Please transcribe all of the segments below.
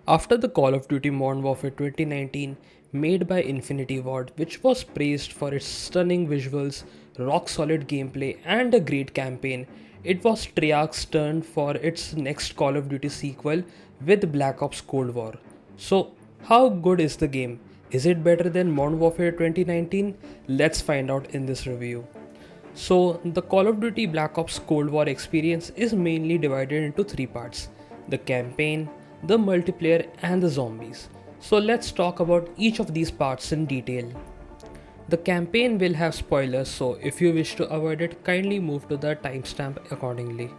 After the Call of Duty Modern Warfare 2019, made by Infinity Ward, which was praised for its stunning visuals, rock solid gameplay, and a great campaign, it was Treyach's turn for its next Call of Duty sequel with Black Ops Cold War. So, how good is the game? Is it better than Modern Warfare 2019? Let's find out in this review. So, the Call of Duty Black Ops Cold War experience is mainly divided into three parts: the campaign, the multiplayer, and the zombies. So, let's talk about each of these parts in detail. The campaign will have spoilers, so if you wish to avoid it, kindly move to the timestamp accordingly.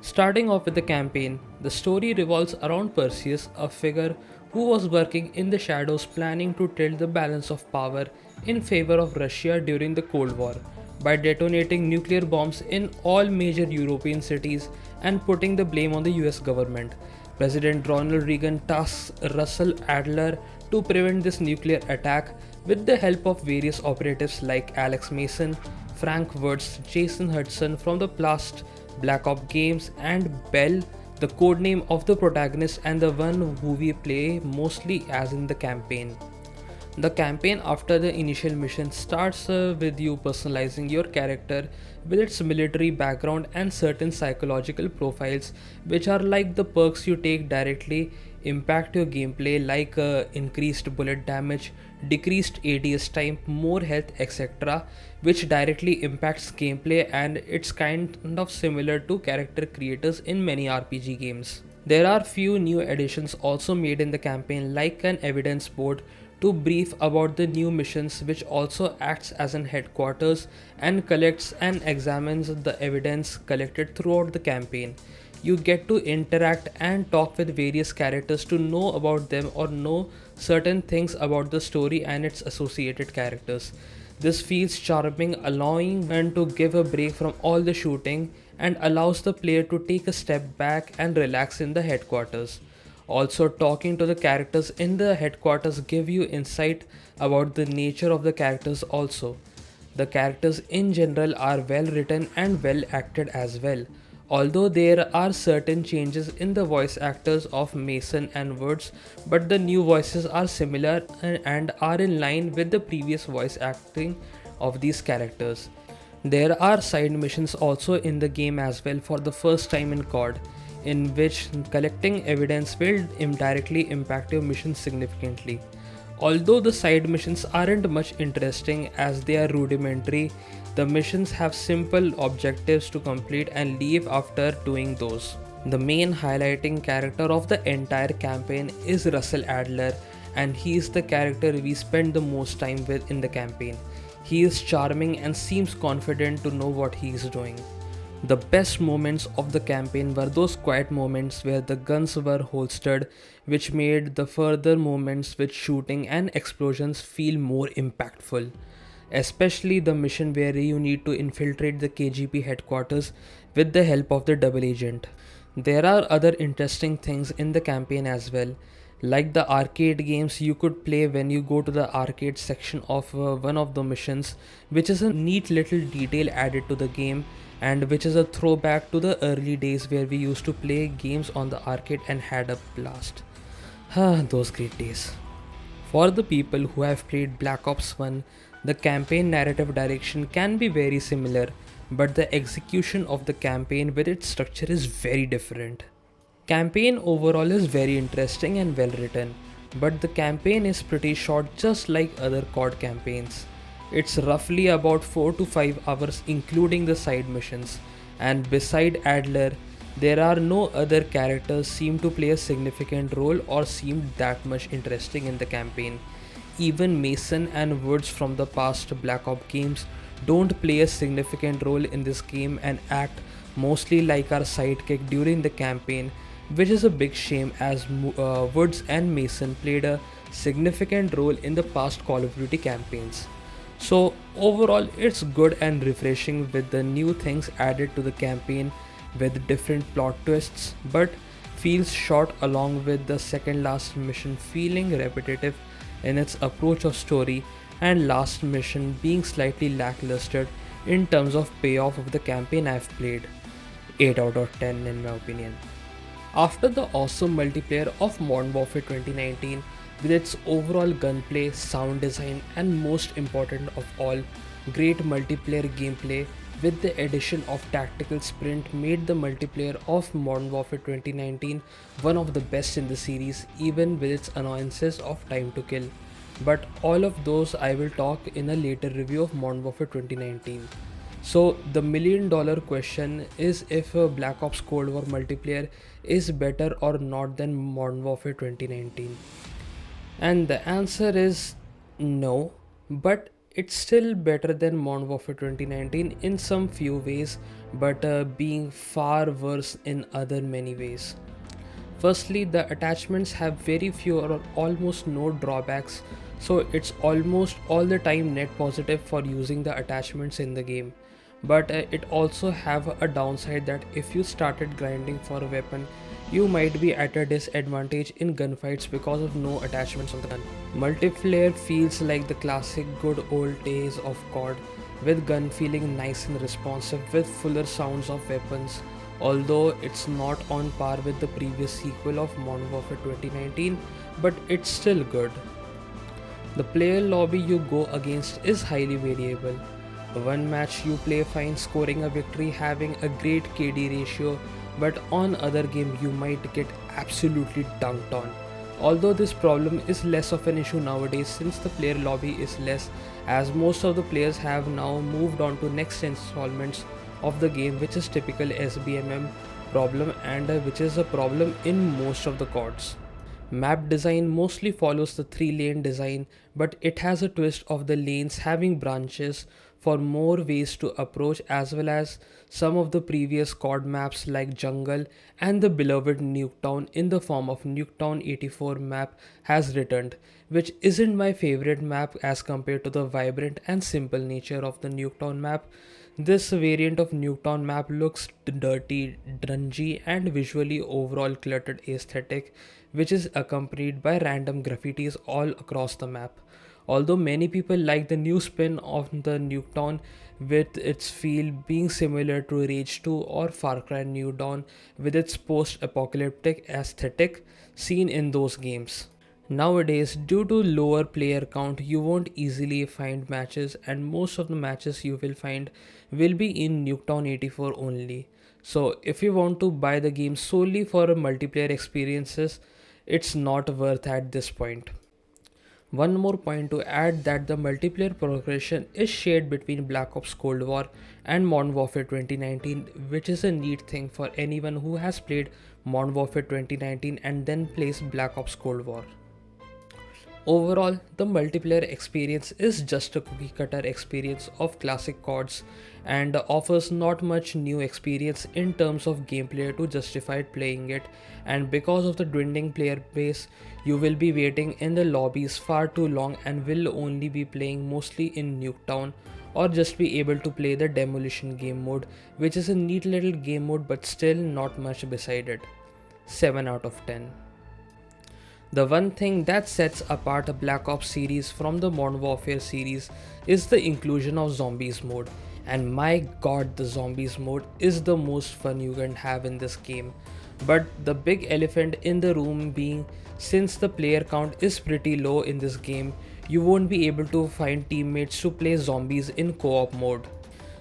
Starting off with the campaign, the story revolves around Perseus, a figure who was working in the shadows planning to tilt the balance of power in favor of Russia during the Cold War by detonating nuclear bombs in all major European cities and putting the blame on the US government. President Ronald Reagan tasks Russell Adler to prevent this nuclear attack with the help of various operatives like Alex Mason, Frank Woods, Jason Hudson from the past Black Ops games, and Bell, the codename of the protagonist and the one who we play mostly as in the campaign. The campaign after the initial mission starts with you personalizing your character with its military background and certain psychological profiles, which are like the perks you take directly impact your gameplay, like increased bullet damage, decreased ADS time, more health, etc., which directly impacts gameplay, and it's kind of similar to character creators in many RPG games. There are few new additions also made in the campaign, like an evidence board to brief about the new missions, which also acts as an headquarters and collects and examines the evidence collected throughout the campaign. You get to interact and talk with various characters to know about them or know certain things about the story and its associated characters. This feels charming, allowing one to give a break from all the shooting and allows the player to take a step back and relax in the headquarters. Also, talking to the characters in the headquarters give you insight about the nature of the characters also. The characters in general are well written and well acted as well. Although there are certain changes in the voice actors of Mason and Woods, but the new voices are similar and are in line with the previous voice acting of these characters. There are side missions also in the game as well for the first time in COD, in which collecting evidence will indirectly impact your mission significantly. Although the side missions aren't much interesting as they are rudimentary, the missions have simple objectives to complete and leave after doing those. The main highlighting character of the entire campaign is Russell Adler, and he is the character we spend the most time with in the campaign. He is charming and seems confident to know what he is doing. The best moments of the campaign were those quiet moments where the guns were holstered, which made the further moments with shooting and explosions feel more impactful. Especially the mission where you need to infiltrate the KGP headquarters with the help of the double agent. There are other interesting things in the campaign as well, like the arcade games you could play when you go to the arcade section of one of the missions, which is a neat little detail added to the game and which is a throwback to the early days where we used to play games on the arcade and had a blast. Those great days. For the people who have played Black Ops 1, the campaign narrative direction can be very similar, but the execution of the campaign with its structure is very different. Campaign overall is very interesting and well written, but the campaign is pretty short just like other COD campaigns. It's roughly about 4 to 5 hours including the side missions, and beside Adler, there are no other characters seem to play a significant role or seem that much interesting in the campaign. Even Mason and Woods from the past Black Ops games don't play a significant role in this game and act mostly like our sidekick during the campaign, which is a big shame as Woods and Mason played a significant role in the past Call of Duty campaigns. So overall it's good and refreshing with the new things added to the campaign with different plot twists, but feels short along with the second last mission feeling repetitive in its approach of story and last mission being slightly lackluster in terms of payoff of the campaign I've played. 8 out of 10 in my opinion. After the awesome multiplayer of Modern Warfare 2019, with its overall gunplay, sound design, and most important of all, great multiplayer gameplay, with the addition of Tactical Sprint made the multiplayer of Modern Warfare 2019 one of the best in the series, even with its annoyances of time to kill. But all of those I will talk in a later review of Modern Warfare 2019. So the $1 million question is if Black Ops Cold War multiplayer is better or not than Modern Warfare 2019. And the answer is no, but it's still better than Modern Warfare 2019 in some few ways, but being far worse in other many ways. Firstly, the attachments have very few or almost no drawbacks, so it's almost all the time net positive for using the attachments in the game. But it also have a downside that if you started grinding for a weapon, you might be at a disadvantage in gunfights because of no attachments on the gun. Multiplayer feels like the classic good old days of COD, with gun feeling nice and responsive with fuller sounds of weapons. Although it's not on par with the previous sequel of Modern Warfare 2019, but it's still good. The player lobby you go against is highly variable. One match you play fine scoring a victory having a great KD ratio, but on other game you might get absolutely dunked on. Although this problem is less of an issue nowadays since the player lobby is less, as most of the players have now moved on to next installments of the game, which is typical SBMM problem and which is a problem in most of the CODs. Map design mostly follows the 3-lane design, but it has a twist of the lanes having branches for more ways to approach, as well as some of the previous COD maps like Jungle and the beloved Nuketown in the form of Nuketown 84 map has returned, which isn't my favorite map as compared to the vibrant and simple nature of the Nuketown map. This variant of Nuketown map looks dirty, grungy, and visually overall cluttered aesthetic, which is accompanied by random graffitis all across the map. Although many people like the new spin of the Nuketown with its feel being similar to Rage 2 or Far Cry New Dawn with its post-apocalyptic aesthetic seen in those games. Nowadays, due to lower player count, you won't easily find matches, and most of the matches you will find will be in Nuketown 84 only. So, if you want to buy the game solely for multiplayer experiences, it's not worth at this point. One more point to add that the multiplayer progression is shared between Black Ops Cold War and Modern Warfare 2019, which is a neat thing for anyone who has played Modern Warfare 2019 and then plays Black Ops Cold War. Overall, the multiplayer experience is just a cookie cutter experience of classic CODs and offers not much new experience in terms of gameplay to justify playing it, and because of the dwindling player base, you will be waiting in the lobbies far too long and will only be playing mostly in Nuketown or just be able to play the demolition game mode, which is a neat little game mode but still not much beside it. 7 out of 10. The one thing that sets apart a Black Ops series from the Modern Warfare series is the inclusion of Zombies mode, and my god, the Zombies mode is the most fun you can have in this game. But the big elephant in the room being, since the player count is pretty low in this game, you won't be able to find teammates to play zombies in co-op mode.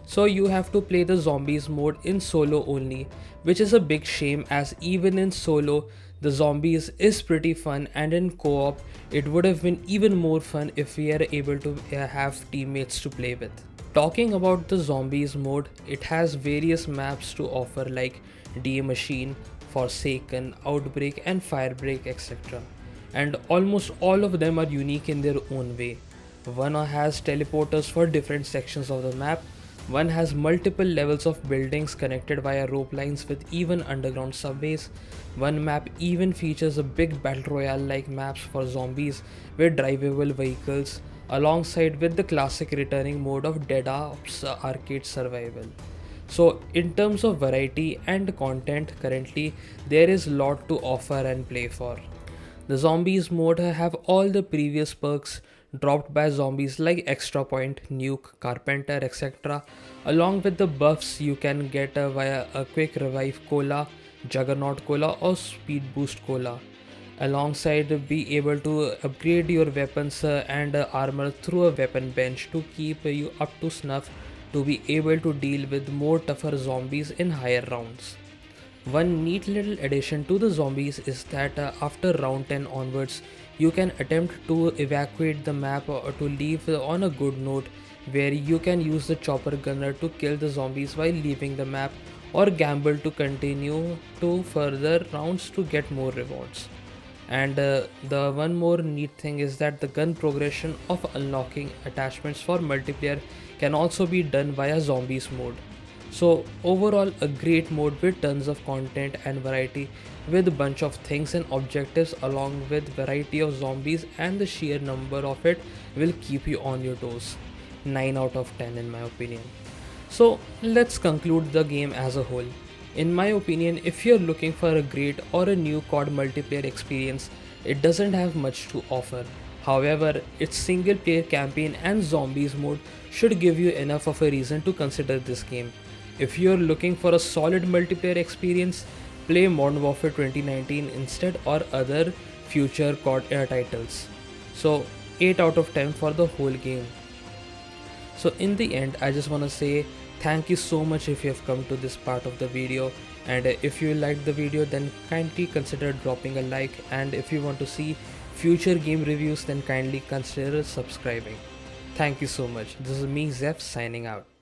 So you have to play the zombies mode in solo only, which is a big shame as even in solo the zombies is pretty fun, and in co-op it would have been even more fun if we are able to have teammates to play with. Talking about the zombies mode, it has various maps to offer like DA Machine, Forsaken, Outbreak and Firebreak, etc. And almost all of them are unique in their own way. One has teleporters for different sections of the map. One has multiple levels of buildings connected via rope lines with even underground subways. One map even features a big battle royale like maps for zombies with drivable vehicles, alongside with the classic returning mode of Dead Ops arcade survival. So in terms of variety and content, currently there is lot to offer and play for. The zombies mode have all the previous perks dropped by zombies like Extra Point, Nuke, Carpenter, etc. along with the buffs you can get via a quick revive cola, Juggernaut Cola or Speed Boost Cola. Alongside, be able to upgrade your weapons and armor through a weapon bench to keep you up to snuff to be able to deal with more tougher zombies in higher rounds. One neat little addition to the zombies is that after round 10 onwards, you can attempt to evacuate the map or to leave on a good note, where you can use the chopper gunner to kill the zombies while leaving the map, or gamble to continue to further rounds to get more rewards. And the one more neat thing is that the gun progression of unlocking attachments for multiplayer can also be done via zombies mode. So overall, a great mode with tons of content and variety, with a bunch of things and objectives along with variety of zombies, and the sheer number of it will keep you on your toes. 9 out of 10 in my opinion. So let's conclude the game as a whole. In my opinion, if you're looking for a great or a new COD multiplayer experience, it doesn't have much to offer. However, its single player campaign and zombies mode should give you enough of a reason to consider this game. If you're looking for a solid multiplayer experience, play Modern Warfare 2019 instead, or other future COD titles. So 8 out of 10 for the whole game. So in the end, I just want to say thank you so much if you have come to this part of the video, and if you liked the video, then kindly consider dropping a like, and if you want to see future game reviews, then kindly consider subscribing. Thank you so much. This is me, Zeph, signing out.